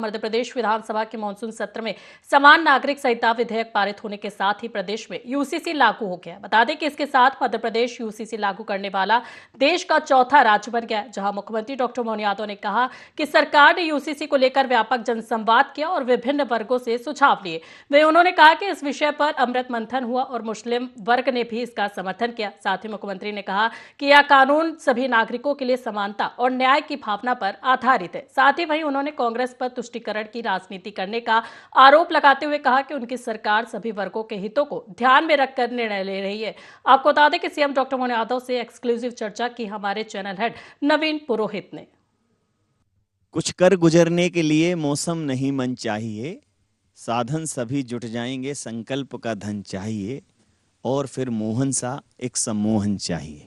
मध्य प्रदेश विधानसभा के मानसून सत्र में समान नागरिक संहिता विधेयक पारित होने के साथ ही प्रदेश में यूसीसी लागू हो गया। बता दें कि इसके साथ मध्य प्रदेश यूसीसी लागू करने वाला देश का चौथा राज्य बन गया, जहां मुख्यमंत्री डॉक्टर मोहन यादव ने कहा कि सरकार ने यूसीसी को लेकर व्यापक जनसंवाद किया और विभिन्न वर्गों से सुझाव लिए। वहीं उन्होंने कहा कि इस विषय पर अमृत मंथन हुआ और मुस्लिम वर्ग ने भी इसका समर्थन किया। साथ ही मुख्यमंत्री ने कहा कि यह कानून सभी नागरिकों के लिए समानता और न्याय की भावना पर आधारित है। साथ ही वहीं उन्होंने कांग्रेस पर तुष्टीकरण की राजनीति करने का आरोप लगाते हुए कहा कि उनकी सरकार सभी वर्गों के हितों को ध्यान में रखकर निर्णय ले रही है। आपको बता दें कि सीएम डॉक्टर मोहन यादव से एक्सक्लूसिव चर्चा की हमारे चैनल हेड नवीन पुरोहित ने। कुछ कर गुजरने के लिए मौसम नहीं मन चाहिए, साधन सभी जुट जाएंगे, संकल्प का धन चाहिए और फिर मोहन सा एक सम्मोहन चाहिए।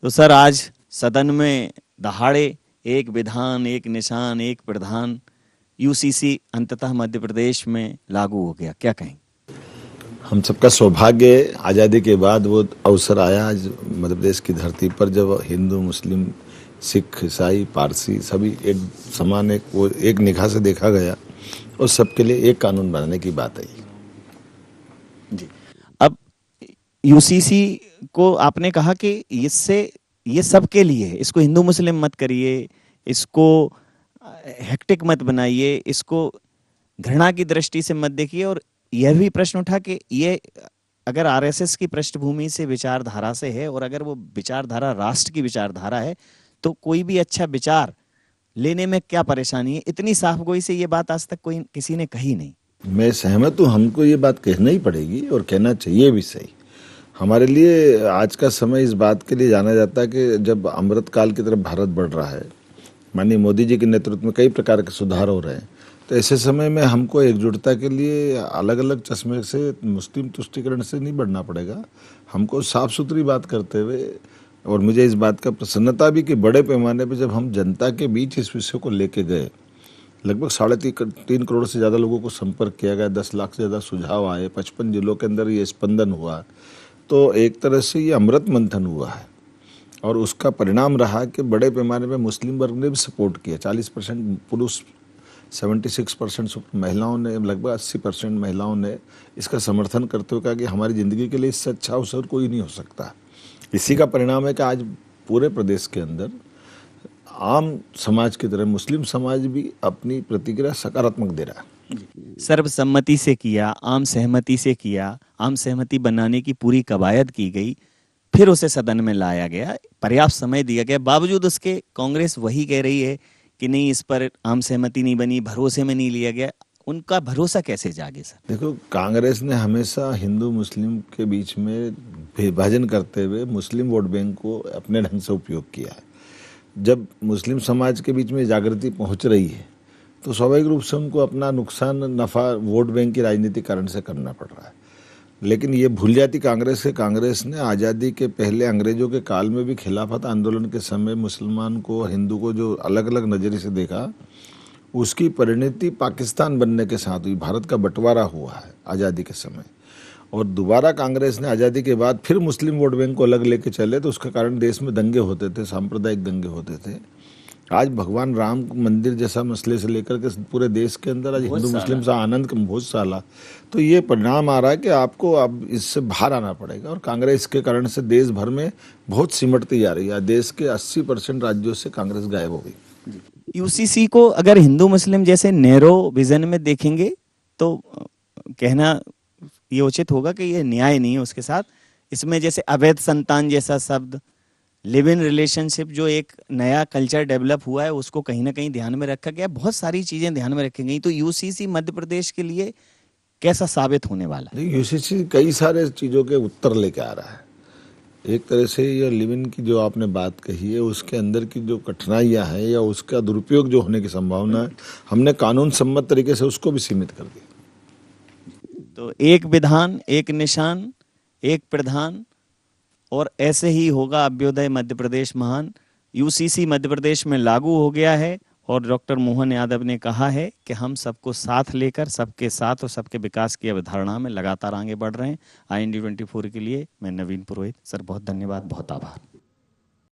तो सर, आज सदन में दहाड़े एक विधान, एक निशान, एक प्रधान, यूसीसी अंततः मध्य प्रदेश में लागू हो गया। क्या कहें? हम सबका सौभाग्य, आज़ादी के बाद वो अवसर आया आज मध्य प्रदेश की धरती पर, जब हिंदू, मुस्लिम, सिख, ईसाई, पारसी सभी एक समान एक निगाह से देखा गया और सबके लिए एक कानून बनाने की बात आई जी। अब यूसीसी को आपने कहा कि इससे ये सबके लिए है, इसको हिंदू मुस्लिम मत करिए, इसको हेक्टिक मत बनाइए, इसको घृणा की दृष्टि से मत देखिए। और यह भी प्रश्न उठा कि ये अगर आरएसएस की पृष्ठभूमि से विचारधारा से है और अगर वो विचारधारा राष्ट्र की विचारधारा है तो कोई भी अच्छा विचार लेने में क्या परेशानी है? इतनी साफगोई से ये बात आज तक कोई किसी ने कही नहीं। मैं सहमत हूँ, हमको ये बात कहना ही पड़ेगी और कहना चाहिए भी। सही, हमारे लिए आज का समय इस बात के लिए जाना जाता है कि जब अमृत काल की तरफ भारत बढ़ रहा है, माननीय मोदी जी के नेतृत्व में कई प्रकार के सुधार हो रहे हैं, तो ऐसे समय में हमको एकजुटता के लिए अलग अलग चश्मे से मुस्लिम तुष्टीकरण से नहीं बढ़ना पड़ेगा। हमको साफ सुथरी बात करते हुए, और मुझे इस बात का प्रसन्नता भी कि बड़े पैमाने पर जब हम जनता के बीच इस विषय को लेके गए, लगभग 3.5 करोड़ से ज़्यादा लोगों को संपर्क किया गया, 10 लाख से ज़्यादा सुझाव आए, 55 जिलों के अंदर ये स्पंदन हुआ, तो एक तरह से ये अमृत मंथन हुआ है और उसका परिणाम रहा कि बड़े पैमाने पर मुस्लिम वर्ग ने भी सपोर्ट किया। 40% पुरुष, 76% महिलाओं ने, लगभग 80% महिलाओं ने इसका समर्थन करते हुए कहा कि हमारी ज़िंदगी के लिए इससे अच्छा अवसर कोई नहीं हो सकता। इसी का परिणाम है कि आज पूरे प्रदेश के अंदर आम समाज की तरह मुस्लिम समाज भी अपनी प्रतिक्रिया सकारात्मक दे रहा है। सर्वसम्मति से किया, आम सहमति से किया, आम सहमति बनाने की पूरी कवायद की गई, फिर उसे सदन में लाया गया, पर्याप्त समय दिया गया। बावजूद उसके कांग्रेस वही कह रही है कि नहीं, इस पर आम सहमति नहीं बनी, भरोसे में नहीं लिया गया। उनका भरोसा कैसे जागे सर? देखो, कांग्रेस ने हमेशा हिंदू मुस्लिम के बीच में विभाजन करते हुए मुस्लिम वोट बैंक को अपने ढंग से उपयोग किया है। जब मुस्लिम समाज के बीच में जागृति पहुंच रही है तो स्वाभाविक रूप से उनको अपना नुकसान, नफा वोट बैंक की राजनीति कारण से करना पड़ रहा है। लेकिन ये भूल जाती कांग्रेस के, कांग्रेस ने आज़ादी के पहले अंग्रेजों के काल में भी खिलाफत आंदोलन के समय मुसलमान को, हिंदू को जो अलग अलग नज़रिए से देखा, उसकी परिणति पाकिस्तान बनने के साथ हुई। भारत का बंटवारा हुआ है आज़ादी के समय, और दोबारा कांग्रेस ने आज़ादी के बाद फिर मुस्लिम वोट बैंक को अलग लेके चले, तो उसके कारण देश में दंगे होते थे, सांप्रदायिक दंगे होते थे। आज भगवान राम मंदिर जैसा मसले से लेकर के पूरे देश के अंदर आज हिंदू मुस्लिम सा आनंद का बहुत साला, तो ये परिणाम आ रहा है कि आपको अब इससे बाहर आना पड़ेगा। और कांग्रेस के कारण से देश भर में बहुत सिमटती जा रही है। देश के 80% राज्यों से कांग्रेस गायब हो गई। यूसीसी को अगर हिंदू मुस्लिम जैसे नैरो विजन में देखेंगे तो कहना ये उचित होगा कि ये न्याय नहीं है उसके साथ। इसमें जैसे अवैध संतान जैसा शब्द, लिव इन रिलेशनशिप, जो एक नया कल्चर डेवलप हुआ है, उसको कहीं ना कहीं ध्यान में रखा गया। बहुत सारी चीजें ध्यान में रखी गई। तो यूसीसी मध्य प्रदेश के लिए कैसा साबित होने वाला है? यूसीसी कई सारे चीजों के उत्तर लेके आ रहा है। एक तरह से ये लिव इन की जो आपने बात कही है, उसके अंदर की जो कठिनाइयां हैं या उसका दुरुपयोग जो होने की संभावना है, हमने कानून सम्मत तरीके से उसको भी सीमित कर दिया। तो एक विधान, एक निशान, एक प्रधान, और ऐसे ही होगा अभ्युदय मध्य प्रदेश महान। यूसीसी मध्य प्रदेश में लागू हो गया है और डॉक्टर मोहन यादव ने कहा है कि हम सबको साथ लेकर, सबके साथ और सबके विकास की अवधारणा में लगातार आगे बढ़ रहे हैं। IND 24 के लिए मैं नवीन पुरोहित। सर बहुत धन्यवाद, बहुत आभार।